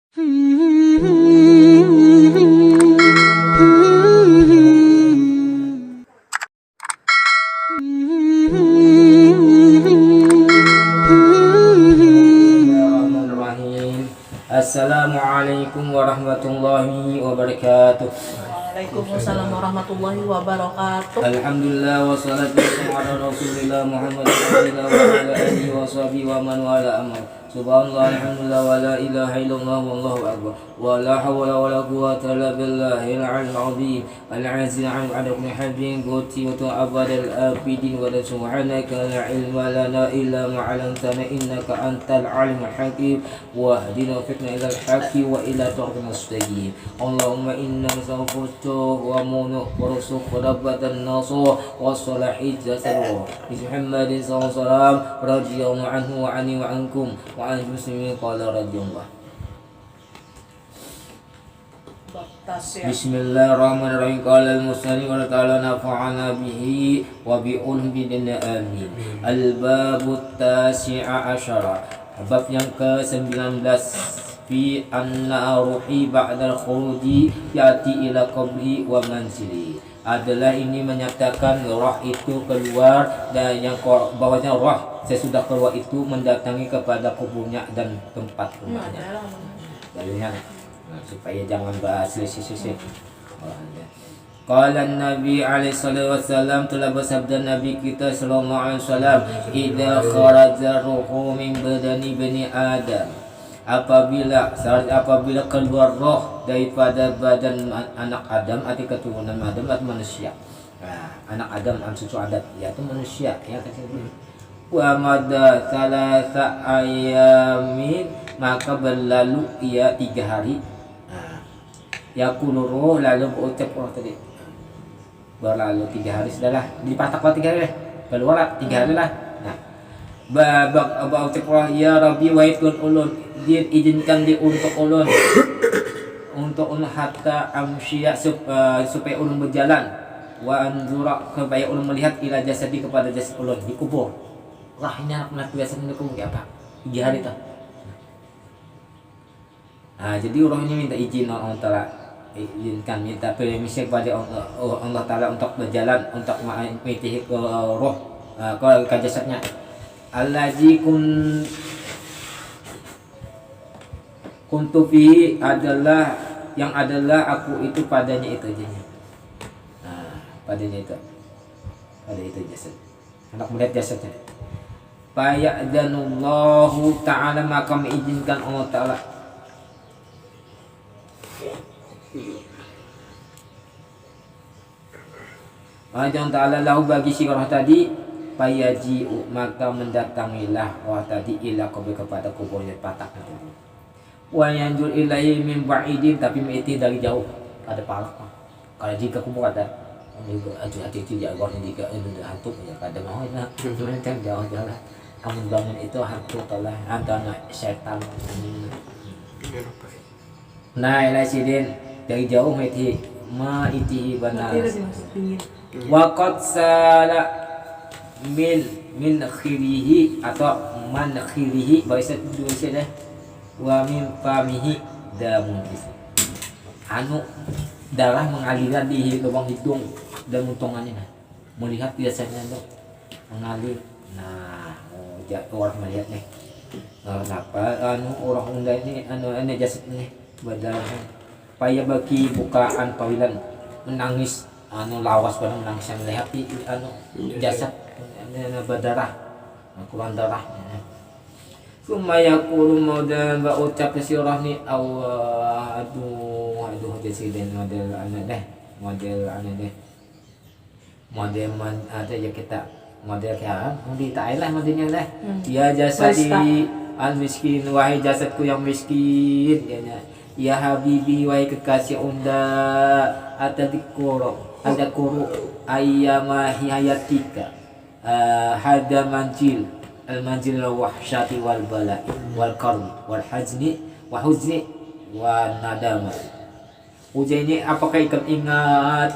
Assalamualaikum warahmatullahi wabarakatuh. Waalaikumsalam warahmatullahi wabarakatuh. Alhamdulillah wassalatu wassalamu ala Rasulillah Muhammadin wa ala alihi wa sahbihi wa man wala amma. Subhanallah alhamdulillah wa la ilaha illallah wallahu akbar. Wa la hawla wa la quwwata illa billahil aliyyil azim. Al-azim an adabni habin quti wa abadal abidin wa la subhanaka la ilma lana illa ma 'allamtana innaka antal alimul hakim wa hdina fitna ilal haqqi wa ila tariqil mustaqim. Allahumma inna nas'aluka wa munu wa rusuq wa rabbatan nasr wa salahid jasad Muhammadin sallallahu alaihi wasallam radhiyallahu anhu wa anni wa ankum wa an muslimin qala radhiyallahu. Bismillahirrahmanirrahim. Qala al-musannif wa ta'ala nafa'ana bihi wa bi ulumina amin. Al-babu tasi'a asyara. Bab yang ke-19 fi anna ruhi ba'dal khuruji yati ila qabri wa manzili. Adalah ini menyatakan roh itu keluar dan yang bawahnya roh sesudah keluar itu mendatangi kepada kuburnya dan tempat rumahnya. Jadinya supaya jangan bahas sisi-sisi. Qala Nabi alaihi salatu wasallam, telah bersabda Nabi kita sallallahu alaihi wasallam, idza kharaja ruhu min badani bani Adam, apabila keluar roh daripada badan anak Adam, arti keturunan Adam atau manusia. Nah, anak Adam cucu adat yaitu manusia ya kata. Wa madda thalatha ayamin, maka berlalu ia 3 hari. Nah, yaqulu ruh, lalu berucap roh tadi. Berlalu 3 hari sudahlah, dipatak 3 hari keluar 3 hari lah. Nah, babak berucap roh, ya Rabbi wa ikun ulun, dia izinkan dia untuk ulun untuk ulun hatta amsyiya supaya ulun berjalan, wa anzura supaya ulun melihat ila jasadi kepada jasad ulun dikubur. Wah, ini anak mati biasa dikubur apa 3 hari tuh. Nah, jadi roh ini minta izin Allah Ta'ala, izinkan, minta permisi kepada Allah Ta'ala untuk berjalan, untuk mengikuti roh ke jasadnya. Allazi kuntu fihi, adalah yang adalah aku itu padanya itu aja. Nah, padanya itu, pada itu jasad. Anak melihat jasadnya. Faya'danullahu ta'ala, maka mengizinkan Allah Ta'ala. Allah Ta'ala lahu bagi si roh tadi, fayaji'u, maka mendatangilah roh tadi ila qabri, kepada kuburnya patak itu. Wa yanjur ilaihi min ba'idin, tapi mengiti dari jauh, ada palak. Kalau jika kubur ada juga hati-hati jagoan jika itu hantu ya kada mau nak cuman kan jauh-jauh lah. Kamu bangun itu hantu telah antara setan. Nah, ila sidin dari jauh mengiti benar. Wa qad sala min khirihi atau man khirihi, bahasa dua saja. Wa min famihi damun, anu darah mengalir di lubang hidung dan muntungannya. Melihat biasanya tuh mengalir. Nah, orang melihat nih. Kenapa anu orang unda ini anu jasad nih badannya. Paya bagi bukaan pawilan menangis anu lawas pada menangis yang melihat anu jasad berdarah, keluar darahnya. Sumaya kulu model ucap si orang ni aduh jasiden model man ada ya kita model kayak di Thailand modelnya dah. Ya jasadi al miskin, wahai jasadku yang miskin, ya habibi, wahai kekasih unda, ada kuru ayyama hayatika, hada manjil al-manzil wahsyati wal bala'i wal karbi wal hazni wa huzni wa nadama. Ujian ini apakah ikam ingat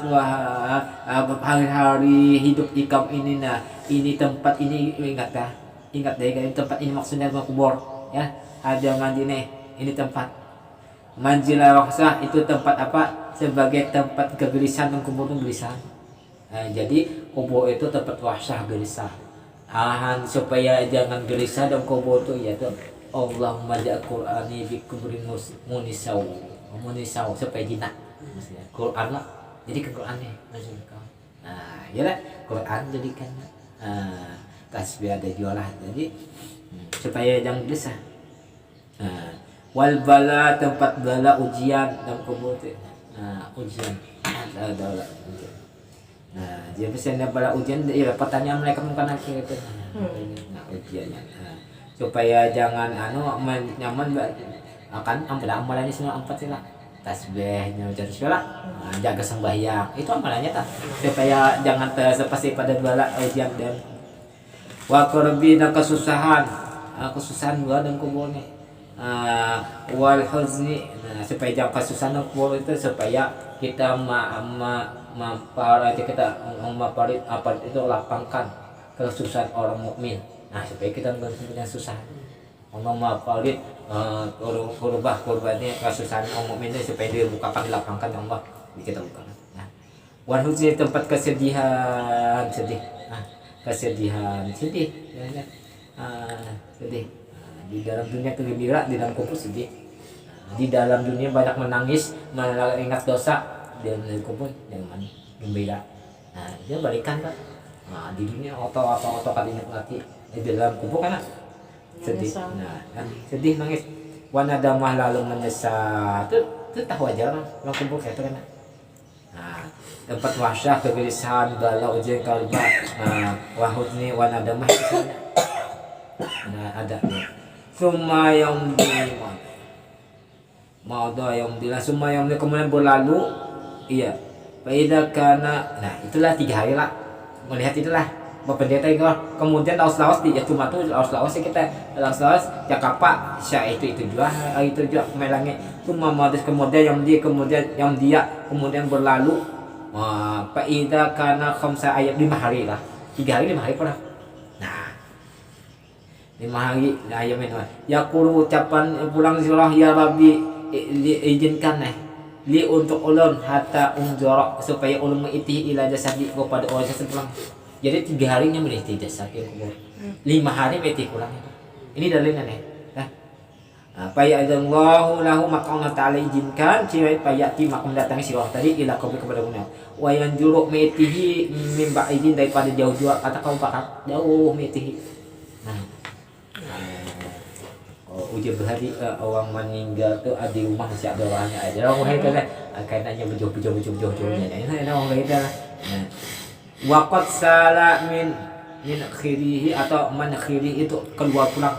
hari-hari hidup ikam ini, nah ini tempat ini ingat Ingat deh, tempat ini maksudnya kubur ya. Ada mandi nih, ini tempat Manzilah wahsah itu tempat apa? Sebagai tempat kegelisahan dan kubur itu gelisah. Jadi kubur itu tempat wahsah gelisah. Supaya jangan gelisah dan kubur itu yaitu Allahumma ja'al Qur'ani bi kubrin munisau supaya jinak. Maksudnya Quran lah. Jadi ke Quran nih maksudnya kau. Ya lah Quran jadikan tasbih ada jualah. Jadi supaya jangan gelisah. Wal bala tempat bala ujian dan kubur itu. Ujian. Ada. Jadi misalnya bala ujian ya pertanyaan mereka bukan akhir itu. Ujiannya. Supaya jangan nyaman akan amalannya semua 4 sih lah. Tasbihnya ucap bismillah, jaga sembahyang itu amalannya tak supaya jangan tersepas pada bala ujian dan wa korbi dan kesusahan gua dan kuburnya wal huzni supaya jangan kesusahan dan kubur itu supaya kita apa itu lapangkan kesusahan orang mukmin supaya kita nggak punya susah mapalit korbannya kesusahan orang mukmin supaya dia bukakan dilapangkan ya Allah kita bukakan. Wal huzni tempat kesedihan sedih sedih di dalam dunia kegembira, di dalam kubur sedih, di dalam dunia banyak menangis mengingat dosa, dan di kubur jangan gembira. Dia balikan kan di dunia otot kan ingat mati, di dalam kubur kan sedih, sedih nangis wanadamah lalu menyesal itu tahu aja orang kubur kayak itu kan. Tempat wahsyah kegelisahan galau ujian kalba wahudni wanadamah itu ada summa yang di summa yang kemudian berlalu iya faida kana itulah 3 hari lah melihat itulah pendeta itu kemudian laos di cuma tuh laos kita laos Jakapa itu juga melangit cuma modus kemudian yang dia berlalu faida kana khamsa ayat 5 hari lah 3 hari 5 hari pernah 5 hari ayat yaqulu ucapan pulang surah ya Rabbi izinkan li untuk ulun hatta unjorok supaya ulun mengiti ila jasadi kepada orang jasad pulang. Jadi 3 harinya mengiti jasad yang kubur. 5 hari mengiti pulang. Ini dalilnya Payadallahu lahu maka Allah Ta'ala izinkan cewek payati maka mendatangi si orang tadi ila kubur kepada dunia. Wa yanjuru mengitihi mimba izin daripada jauh juga kata kau pakat jauh mengitihi. Ujian berhari orang meninggal tuh di rumah masih ada orangnya aja orang itu lah kayaknya bejoh-bejohnya ini orang itu lah waqad sala min khirihi atau man khirihi itu keluar pulang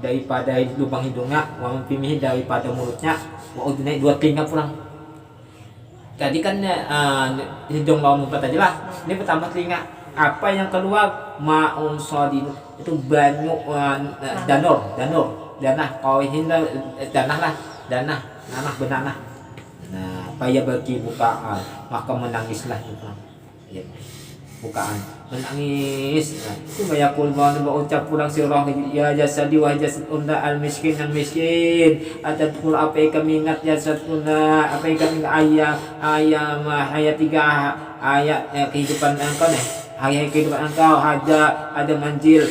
daripada lubang hidungnya wa mimpihi daripada mulutnya wa udunai 2 telinga pulang tadi kan hidung lawan mulut aja lah ini pertama telinga apa yang keluar ma'un sadin itu banyu danah kawihinda danah benanah payah bagi bukaan maka menangislah ya, bukaan menangis cuma yakul ucap pulang sirah ya jasadi wa jasad unda al miskin yang miskin atau pul apa yang kami ingat jasad unda apa yang kami ayam hayat 3 ayat kehidupan engkau hari kehidupan engkau ada manjil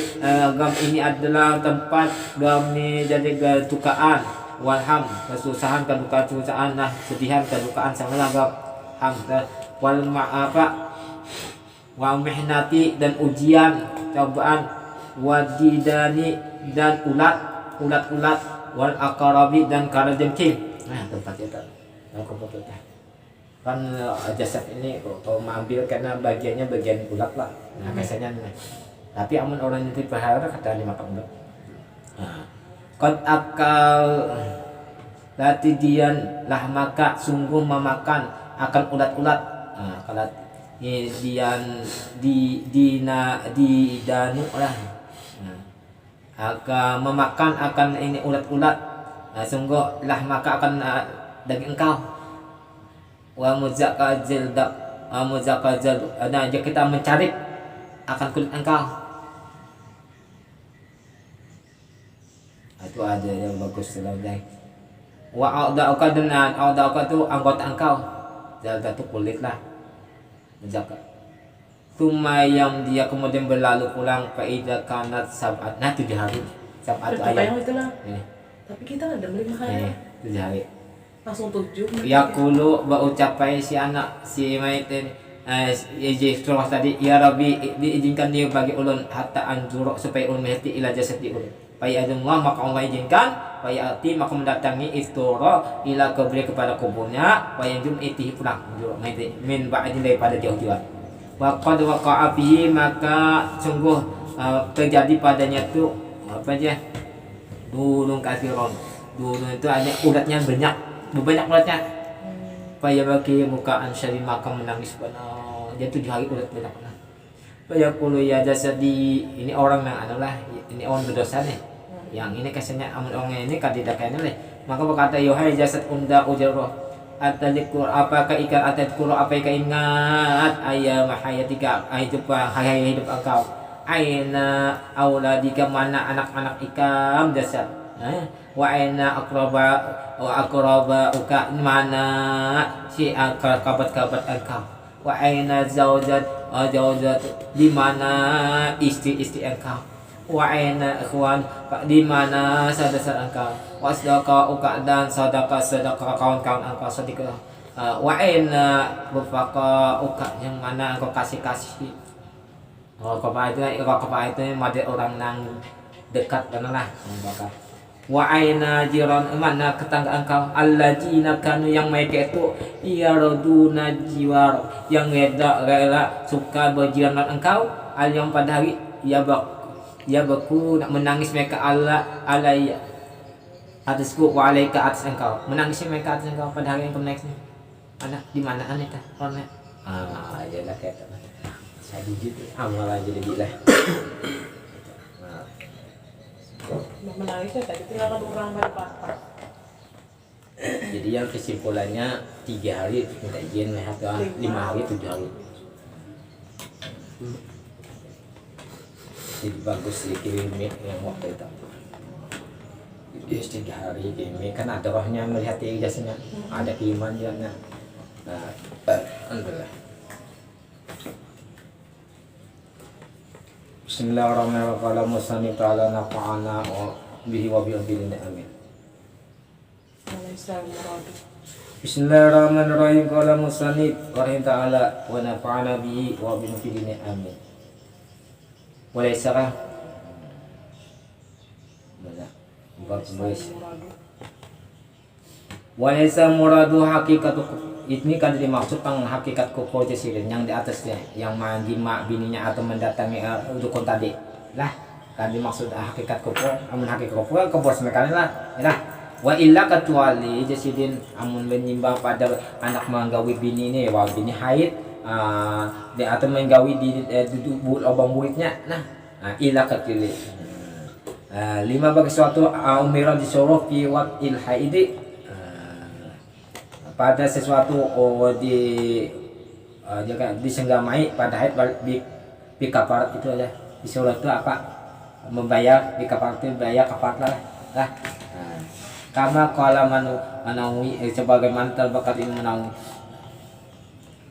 gam ini adalah tempat gam ni jadi kedukaan walham kesusahan kedukaan sedihan kedukaan sangatlah gam ham wal wa mihnati dan ujian cobaan wadidani dan ulat wal aqrabi dan kalajengking tempat itu kan jasad ini kalau mengambil karena bagiannya bagian ulat lah biasanya tapi amun orang yang berharap kata dimakan ulat qad akal latidian lah maka sungguh memakan akan ulat-ulat kalau dian di danu lah akan memakan akan ini ulat-ulat sungguh lah maka akan daging engkau wa muzakazil jika kita mencari akan kulit engkau itu ada yang bagus selain Wa a'da'uka dengan a'da'uka itu anggota engkau. Jaga itu kulit lah. Menjaga. Tumayam dia kemudian berlalu pulang faida kanat sab'at. Nah 7 hari. Sab'at Itu ayam. yang itulah. Ini. Tapi kita ada beli Ini makanya 7 hari. langsung 7. Yaqulu berucapai si anak si maitin terus tadi ya Rabbi diizinkan dia bagi ulun hatta anjuruk supaya ulun melihat ila jasadi ulun. Fayadullah maka Allah izinkan fayati maka mendatangi istura ila kubri kepada kuburnya fayanjum itihi pulang min ba'di daripada jauh-jauh. Wa qad waqa'a fihi maka sungguh terjadi padanya tu apa aja dulung kasiron. Dulung itu hanya uratnya banyak uratnya. Faya bagi mukaan syari maka menangis benar. Dia 7 hari urat banyak benar. Faya qulu ya jasadi ini orang yang adalah ini orang berdosa nih. Yang ini kasihnya amun orang ini kadidakannya nih. Maka berkata yohai jasad unda ujarroh atadikur apakah ikan atadikur apa ikan ingat ayam hayatika hidup hidup engkau aina auladika mana anak-anak ikam jasad wa aina akraba uka mana si kerabat engkau wa aina zaujat di mana istri engkau wa aina ikhwan di mana saudara engkau wa sedekah uka dan sedekah kawan-kawan engkau sedekah wa aina bufaqa uka yang mana engkau kasih Rokobah itu model orang nang dekat lah bakal. Wa aina jiran mana tetangga engkau alladzina kanu yang mereka itu yaraduna jiwar yang rela suka berjiran engkau al yang pada hari ya baku nak menangis mereka alaya atasku wa alaika atas engkau menangis mereka atas engkau pada hari yang menangis mana di mana aneta orangnya ya lah kayak saya gitu amalan jadi gila. Menangisnya tadi tinggalkan orang berpapa. Jadi yang kesimpulannya 3 hari minta izin atau 5 hari 7 hari. Jadi bagus dikirim yang waktu itu. Jadi 3 hari kirim kan ada rohnya melihat ijazahnya, ada kiriman jalannya. Nah, alhamdulillah. Bismillahirrahmanirrahim. Qala musannif ta'ala nafa'ana bihi wa bi amin. Bismillahirrahmanirrahim. Qala musannif ta'ala wa nafa'ana bihi wa bi amin. Walaisakah mana Walaisa muradu hakikatu ini kan dimaksud pang hakikat kufur jasirin yang di atasnya yang menjima bininya atau mendatangi dukun tadi lah kan dimaksud hakikat kufur amun hakikat kufur semekali lah wa illa kecuali jasirin amun menyimbang pada anak menggawi bini ini wa bini haid atau menggawi di lubang buitnya illa kecuali 5 bagi suatu umiran disuruh fi waqtil haidi pada sesuatu disenggamai pada haid di kafarat itu aja disuruh itu apa membayar di kafarat itu bayar kafarat lah kama qala manawi sebagai mantal bakat ini menawi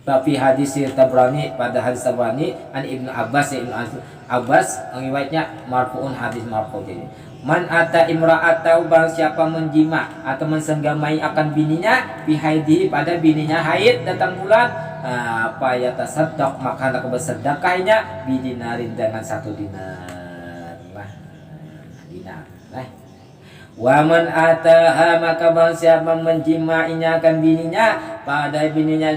tapi hadis Tabrani pada hadis Tabrani an Ibnu Abbas riwayatnya marfu'un hadis marfu jadi man ata imra'atau barang siapa menjima atau mensenggamai akan bininya bihaidihi pada bininya haid datang bulan apa ya tasaddaq maka hendak bersedekahnya bidinarin dengan 1 dinar lah wa man ataha maka barang siapa menjimainya akan bininya pada bininya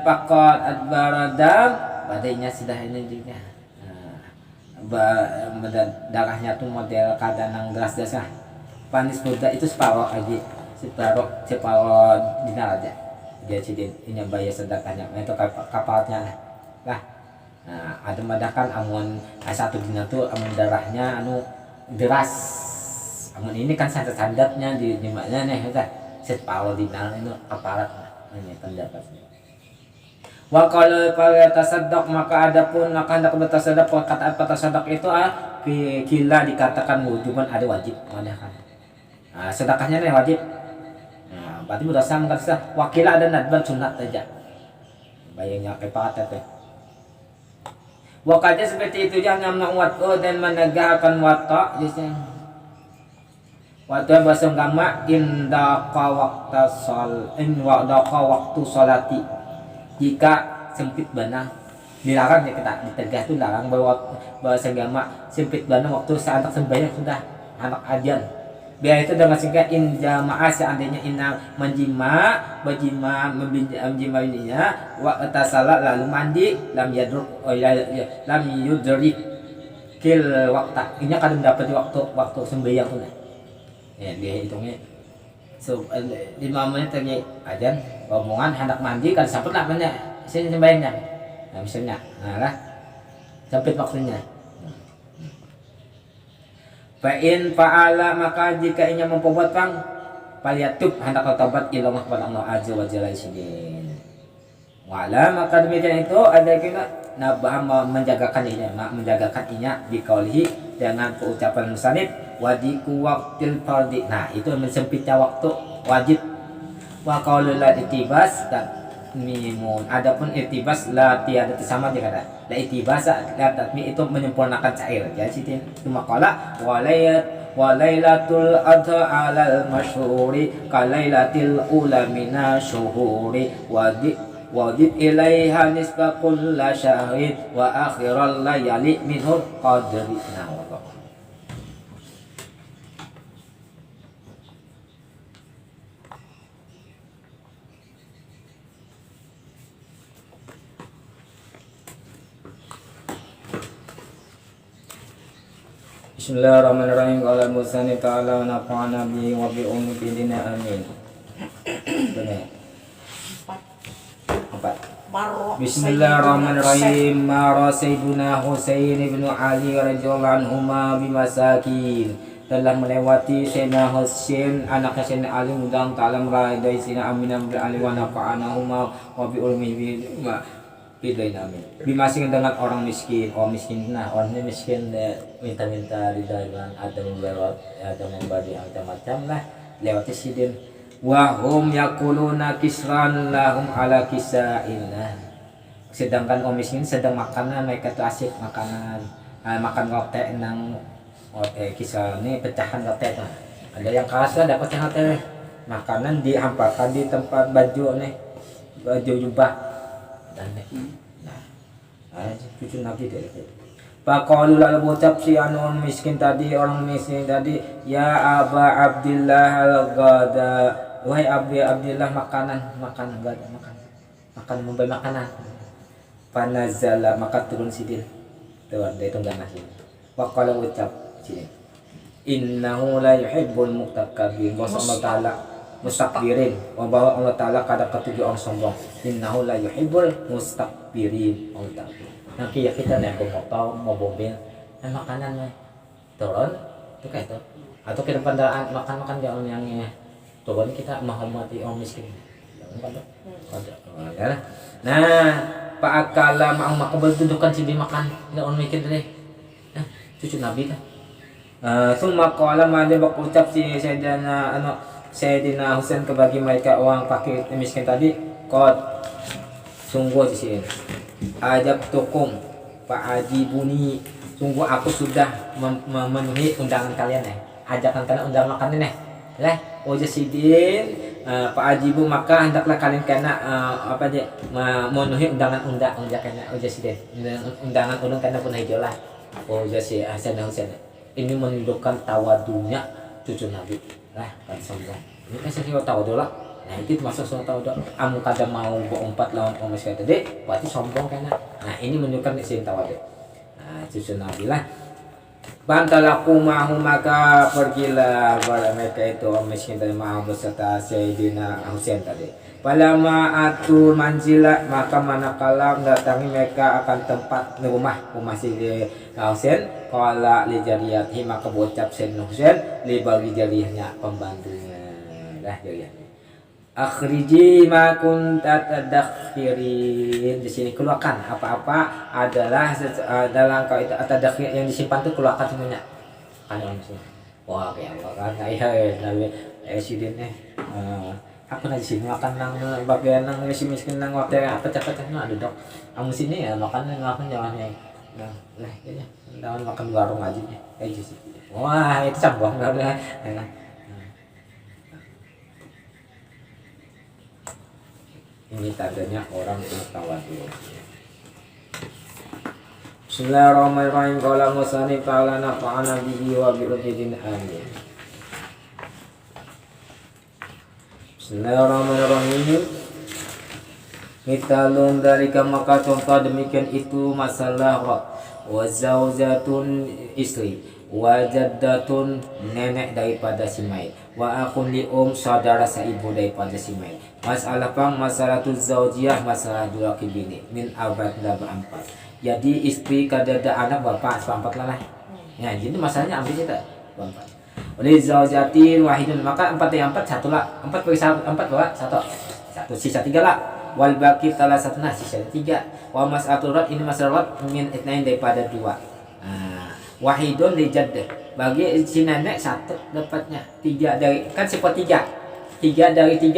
faqad adbaradam padanya sudah ini juga darahnya tuh model kadang deras-deras panis muda itu separuh aja separuh dinar aja dia jadi ini bayar sedekahnya itu kapalnya lah ada madakan amun 1 dinar tuh amun darahnya anu deras amun ini kan standar-standarnya di mana nih udah separuh dinar itu aparat ini pendapatnya. Wa kalau pada tasaddaq maka adapun maka hendak bertasaddaq kata tasaddaq itu kila dikatakan wujuban ada wajib mana kan sedekahnya nih wajib berarti berdasarkan kata wakil ada nadban sunat saja. Bayangnya kepakat teh. Wakatnya seperti itu jangan menguatkan dan menegakkan watak jadi waktu bahasa agama indaka waktu salati jika sempit bana dilarang ya kita ditegah itu larang bahwa bahasa agama sempit bana waktu saat sembahyang sudah anak ajan biar itu dengan singkat in jamaah seandainya inna menjima ininya wa tasala lalu mandi lam yudrik kil waktu ini kadang dapat waktu sembahyang tuh ya dia hitungnya 5 menit lagi ajan omongan hendak mandi kan sampai lah mana sini sembahyangnya nah misalnya nah lah sampai waktunya fa'in fa'ala maka jika ia memperbuat bang paliyatub hendak taubat ilallah kepada Allah azza wa jalla sidin wala maka demikian itu ada kena nabah menjagakan inya biqaulihi dengan ucapan musannif wadiku waqtil fardhi nah itu mensempitnya waktu wajib wa qaulul itibas dan mimun adapun itibas la tiada sama dia kata la itibas la tatmi itu menyempurnakan cair ya sitin cuma qala walailatul adha alal masyhuri kalailatil ula minashuhuri wajib ilaiha nisba kulla syahrin wa akhiral layali minhu qadri nah Bismillahirrahmanirrahim. Qala musannif ta'ala wa nafa'ana bihi wa bi ummi dinina amin. Benar. 4. Bismillahirrahmanirrahim. Mara Sayyiduna Husain ibn Ali radhiyallahu anhuma bimasakin. Telah melewati Sayyidina Husain anaknya Sayyidina Ali mudah ta'ala meridai Sayyidina Aminah bin Ali wa nafa'ana huma wa bi ummi bidain amin. Bimasing dengan orang miskin, miskin nah orang miskin minta-minta ridaian ada membelot ada membagi macam-macam lah lewati sidin wahum yakuluna kisran lahum ala kisainah sedangkan orang miskin sedang makanan mereka tuh asik makanan makan roti nang kisah ini pecahan roti tuh ada yang keras lah dapat yang roti makanan dihampakan di tempat baju nih baju jubah dan cucu Nabi dari Faqalu lalu ucap si orang miskin tadi ya Aba Abdillah al-Ghada wahai Abdillah makanan memberi makanan panazala maka turun sidin tuan dia tunggang nasi Faqala ucap sini innahu la yuhibbul mutakabbirin wa Allah ta'ala mustakbirin bahwa Allah Ta'ala kadang ketujuh orang sombong innahu la yuhibbul mustakbirin Allah Ta'ala nanti ya kita nih mau mobil makanan turun itu kayak itu atau kita pandaan makan jangan yang turun kita menghormati orang miskin nah Pak Akala mau makan berdudukan sini makan tidak orang mikir deh cucu Nabi kan summa qala ma dia berucap si Sayyidina Husain kebagi mereka orang fakir miskin tadi qad sungguh di sini ajab tukum Pak Ajibuni sungguh aku sudah memenuhi undangan kalian ajakan kalian undangan makan nih lah Sidin Pak Ajibu maka hendaklah kalian kena memenuhi undangan kena Sidin undangan kena pun hijau lah Hasan Husain ini menunjukkan tawadunya cucu Nabi lah kan sombong ini kan saya tahu dulu lah nah itu termasuk soal tahu dulu amu kadang mau berempat lawan orang miskin tadi berarti sombong kan nah ini menunjukkan sih tawadu nah cucu Nabi lah bantalaku mahu maka pergilah mereka itu orang miskin tadi mahu beserta Sayyidina Husain tadi palama atul manzila maka manakala mendatangi mereka akan tempat rumah Sayyidina Husain qala li jariyatihi maka berucap Sayyidina Husain li bagi jariyahnya pembantunya dah jariyahnya akhriji ma kunta tadakhirin di sini keluarkan apa-apa adalah engkau itu tadakhir yang disimpan itu keluarkan semuanya kan orang sini wah kayak Allah kan Nabi Sidin Aku na di sini makan nang bagian nang miskin nang waktu pecah-pecah no ada dok. Kamu sini ya makan ngapain jangan yang nah kayaknya daun makan warung aja nih aja sih. Wah itu cambang nggak boleh. Ini tandanya orang tawadhu. Bismillahirrahmanirrahim. Qala musannif ta'ala nafa'ana bihi wa bi rajulin amin. Bismillahirrahmanirrahim. Mitalun dalika maka contoh demikian itu masalah wa zaujatun istri wa jaddatun nenek daripada si mayit wa akun li saudara saibu daripada si mayit. Masalah pang masalah tu zaujiyah masalah dua kibini min abad berempat. Jadi istri kadada anak bapak seperempat lah. Ya jadi masalahnya ambil kita berempat. Oleh zaujatin wahidun maka 4 satu lah 4 bagi 4 bawa satu sisa 3 lah wal baqi salah satu nah sisa 3 wa mas'atul rad ini masalah rad min itnain daripada 2 wahidun li jaddah bagi si nenek 1 dapatnya 3 dari kan sifat 3 dari 3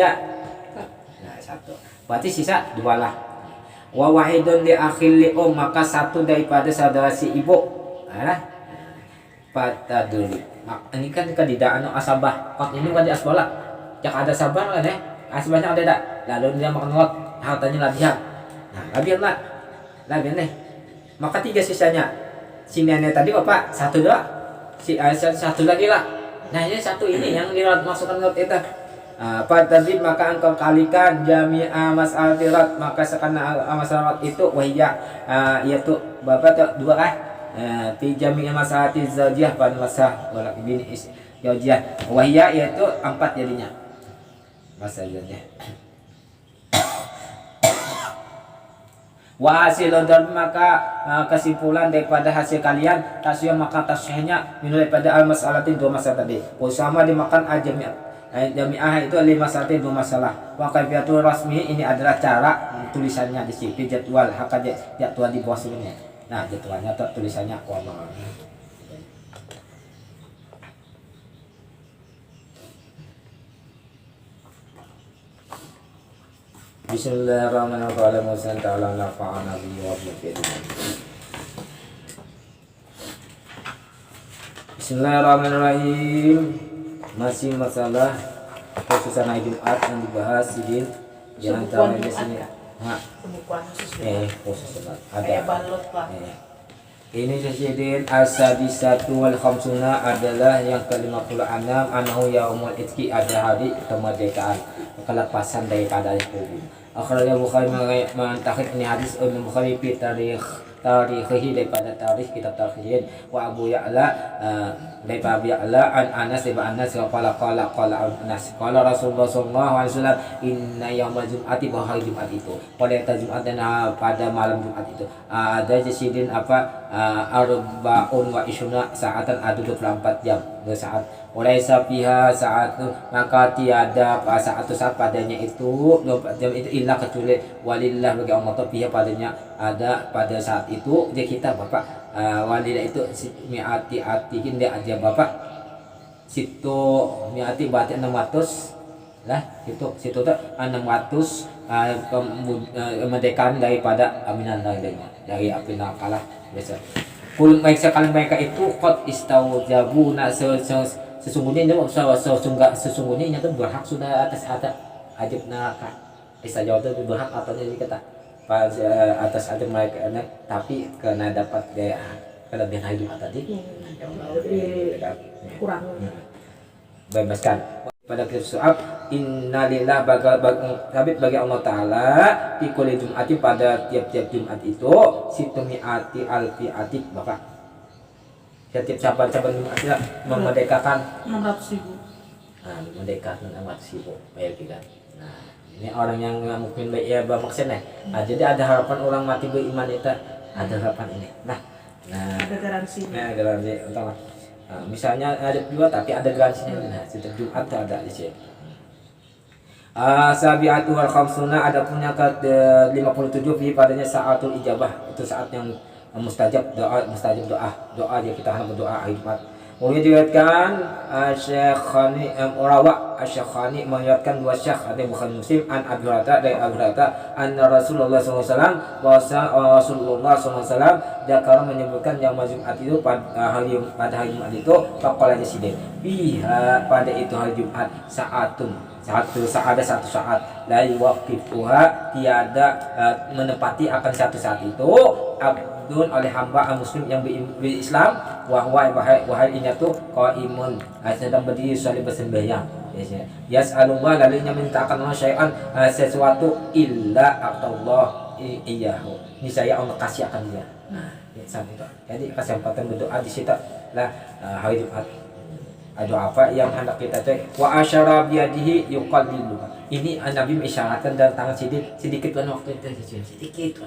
nah 1 berarti sisa 2 lah wa wahidun li akhil li maka 1 daripada saudara si ibu nah pataduli ini kan tidak anu asabah kot ini kan di asbala jak ada sabar kan ya asbahnya ada tak lalu dia makan kot hartanya labihan nah labihan nih maka 3 sisanya si nenek tadi bapak 1 doang si 1 lagi lah nah ini 1 ini yang dimasukkan kot itu pataduli maka engkau kalikan jami'a mas'alatirat maka sekana masalah itu wahiyah yaitu bapak 2 kan fi jami'i masalati zaujiyah pada masalah wala ibni zaujiyah wahya yaitu 4 jadinya masalahnya wa hasilun maka kesimpulan daripada hasil kalian tasya maka tasyahnya minul daripada al masalatin 2 masalah tadi usama dimakan jami'ah itu 5 masalati 2 masalah wa kaifiyatul rasmi ini adalah cara tulisannya di sini jadwal jadwal di bawah sebelumnya. Nah, jadwalnya tulisannya wallah. Bismillahirrahmanirrahim. Ta'ala nafa'ana bihi wa bi Bismillahirrahmanirrahim. Masih masalah khususan hari Jumat yang dibahas di antara di sini. Pembukuan khusus khusus ada kayak balot lah ini sesidin as-sadisatu wal khamsuna adalah yang ke-56 anhu yaumul itqi ada hari kemerdekaan kelepasan daripada itu akhirnya Bukhari mentakid ini hadis Bukhari fi tarikhihi daripada tarikh kitab tarikhin wa Abu Ya'la daripada Abu Ya'la an Anas daripada Anas qala Anas qala Rasulullah sallallahu alaihi wasallam inna yaumal jum'ati wa hari Jumat itu pada Jumat dan pada malam Jumat itu ada jasidin arba'un wa isyuna saatan ada 24 jam saat oleh sapiha saat maka tiada saat padanya itu 24 jam itu illa kecuali walillah bagi Allah pihak padanya ada pada saat itu dia kita bapak walillah itu mi'ati atikin dia aja bapak situ mi'ati berarti 600 lah situ tuh 600 kemerdekaan daripada aminan dari api nakalah biasa kul baik sekali mereka itu qad istaujabu sesungguhnya sesungguhnya itu berhak sudah atas ajab neraka istajab itu berhak atau jadi kata atas ajab mereka tapi karena dapat gaya kelebihan hidup tadi kurang bebaskan pada kitab innalillah sabit bagi Allah Ta'ala di kulli jum'ati pada tiap-tiap Jumat itu situmi'ati alfi'ati bapak setiap saban-saban Jumat itu memerdekakan 600.000 memerdekakan 600.000 bayar kita nah ini orang yang mungkin baik ya maksudnya jadi ada harapan orang mati beriman itu ada harapan ini nah ada garansinya garansi utama misalnya ada 2 tapi ada garansinya nah setiap Jumat ada di sini sabiatu wal khamsuna ada punya ke 57 fi padanya saatul ijabah itu saat yang mustajab doa dia kita harus berdoa hari Jumat Kemudian diriwayatkan Syekhani Syekhani meriwayatkan dua syekh ada Bukhari Muslim an Abi Hurairah dari Abu Hurairah anna Rasulullah SAW Rasulullah SAW jakar menyebutkan yang Jumat itu pada hari Jumat itu faqala sidin biha pada itu hari Jumat ada satu saat la yuwaqifuha tiada menepati akan satu saat itu abdun oleh hamba muslim yang berislam wahai ini tuh qaimun sedang berdiri saling bersembahyang yas'alullah lalu mintakan Allah syai'an sesuatu illa Allah iyahu niscaya Allah kasih akan dia. Jadi kesempatan berdoa di situ lah hari Jumat. Doa apa yang hendak kita cek wa asyara biyadihi yuqallilu ini Nabi mengisyaratkan dalam tangan sedikit kan waktu itu sedikit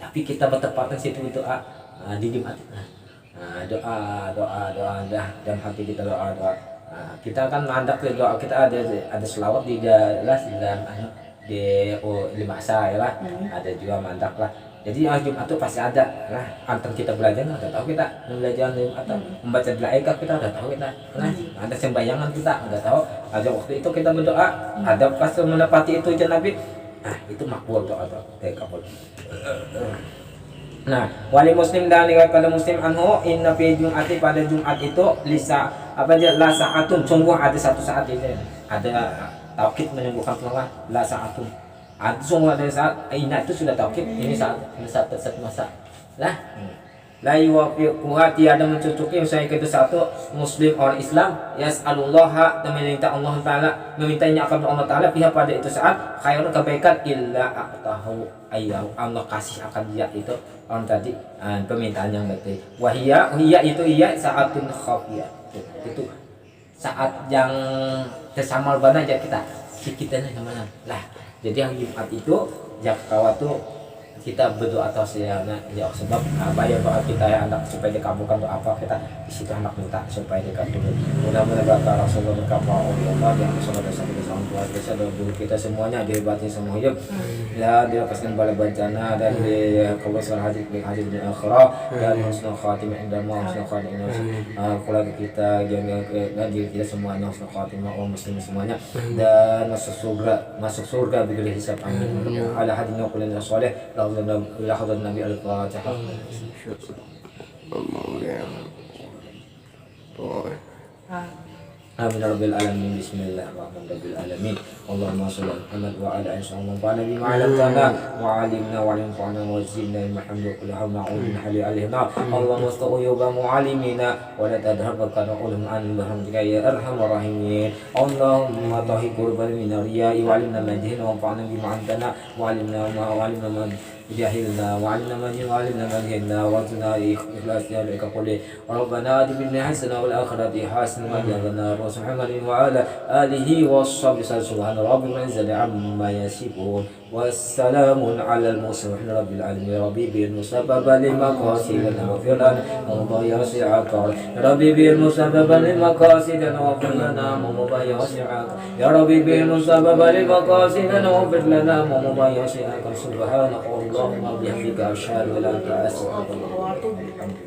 tapi kita bertepatan situ doa di Jumat doa dah dalam hati kita doa kita kan mandap doa kita ada selawat di dalam di lima saya lah ada juga mandap lah. Jadi hari Jumat itu pasti ada lah. Antar kita belajar udah tahu kita belajar atau membaca doa kita udah tahu kita. Nah, ada sembayangan kita udah tahu. Ada waktu itu kita berdoa, ada pas menepati itu Nabi. Nah, itu makbul doa kabul. Nah, wali Muslim dan riwayat pada Muslim anhu inna fi Jum'ati pada Jumat itu lisa apa aja la saatun sungguh ada satu saat itu. Ada taukid menyembuhkan peluang la saatun. Sungguh ada saat ini itu sudah taukid ini saat masa lah la yuwafiquha tiada mencucuki misalnya itu satu muslim orang Islam yas'alullah dan meminta Allah Ta'ala memintanya akan Allah Ta'ala pihak pada itu saat khairun kebaikan illa aqtahu ayyahu Allah kasih akan dia itu orang tadi permintaan yang betul wahia itu saatun khafiyah itu saat yang tersamar bana aja kita kemana lah. Jadi yang Jumat itu jakawa tuh kita berdoa atas ya sebab bayar doa kita ya anak supaya dikabulkan doa apa kita di situ anak minta supaya dikabulkan. Mudah-mudahan berkah Rasulullah berkah Allah yang sholat dan keluarga kita dan guru kita semuanya dihebati semua hidup ya dilepaskan bala bencana dan di kebesaran hadir di akhirah dan husnul khatimah indah husnul khatimah keluarga kita dan diri kita semuanya husnul khatimah orang muslim semuanya dan masuk surga bila hisab amin ala hadina kullina salih ila hadrat Nabi al-Fatihah. Amin rabbil alamin bismillahirrahmanirrahim alamin Allahumma shalli ala Muhammad wa ala ali Muhammad wa nabi ma'alamtana wa alimna wa alimfa'na wa zidna Muhammad kullu hamna ulun hali alihna Allahumma astaghfirullah mu'alimina wa la tadharbaka ulum an bihamdika ya arhamar rahimin Allahumma tahi qurban min riya'i wa alimna ma jahilna wa fa'na bima 'andana wa alimna ma jahilna wa alimna ma jahilna wa zidna ikhlasna laka qul rabbana atina hasanatan wal akhirati hasanatan wa qina Muhammadin wa ala alihi washabbihi subhana rabbika izzati amma yasifun wassalamun alal mursalin rabbil alamin rabbi bil musabbaba lima qasidana wa firana wa yasi'aka rabbi bil musabbaba lima qasidana wa firana wa yasi'aka ya rabbi bil musabbaba lima qasidana wa firana wa yasi'aka subhana Allahumma bihamdika asyhadu an la ilaha illa anta astaghfiruka wa atubu ilaik